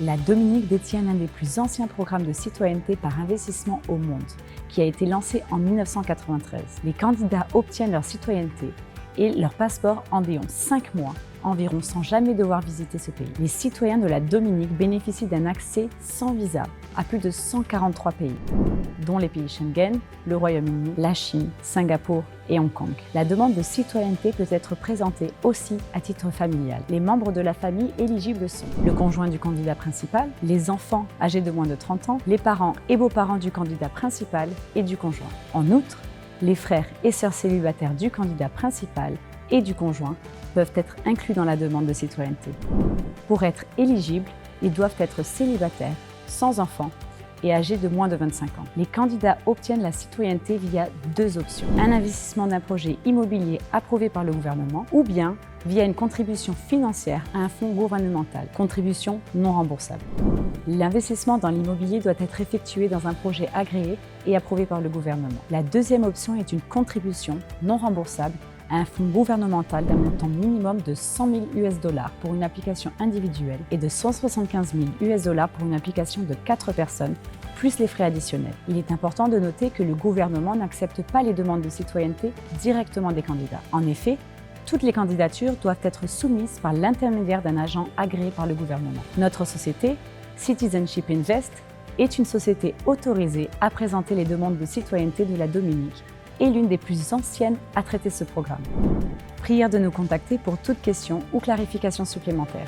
La Dominique détient l'un des plus anciens programmes de citoyenneté par investissement au monde, qui a été lancé en 1993. Les candidats obtiennent leur citoyenneté et leur passeport en 5 mois environ sans jamais devoir visiter ce pays. Les citoyens de la Dominique bénéficient d'un accès sans visa à plus de 143 pays, dont les pays Schengen, le Royaume-Uni, la Chine, Singapour et Hong Kong. La demande de citoyenneté peut être présentée aussi à titre familial. Les membres de la famille éligibles sont le conjoint du candidat principal, les enfants âgés de moins de 30 ans, les parents et beaux-parents du candidat principal et du conjoint. En outre, les frères et sœurs célibataires du candidat principal et du conjoint peuvent être inclus dans la demande de citoyenneté. Pour être éligibles, ils doivent être célibataires, sans enfants et âgés de moins de 25 ans. Les candidats obtiennent la citoyenneté via 2 options. Un investissement d'un projet immobilier approuvé par le gouvernement ou bien via une contribution financière à un fonds gouvernemental, contribution non remboursable. L'investissement dans l'immobilier doit être effectué dans un projet agréé et approuvé par le gouvernement. La deuxième option est une contribution non remboursable à un fonds gouvernemental d'un montant minimum de 100 000 US$ pour une application individuelle et de 175 000 US$ pour une application de 4 personnes, plus les frais additionnels. Il est important de noter que le gouvernement n'accepte pas les demandes de citoyenneté directement des candidats. En effet, toutes les candidatures doivent être soumises par l'intermédiaire d'un agent agréé par le gouvernement. Notre société, Citizenship Invest, est une société autorisée à présenter les demandes de citoyenneté de la Dominique et l'une des plus anciennes à traiter ce programme. Prière de nous contacter pour toute question ou clarification supplémentaire.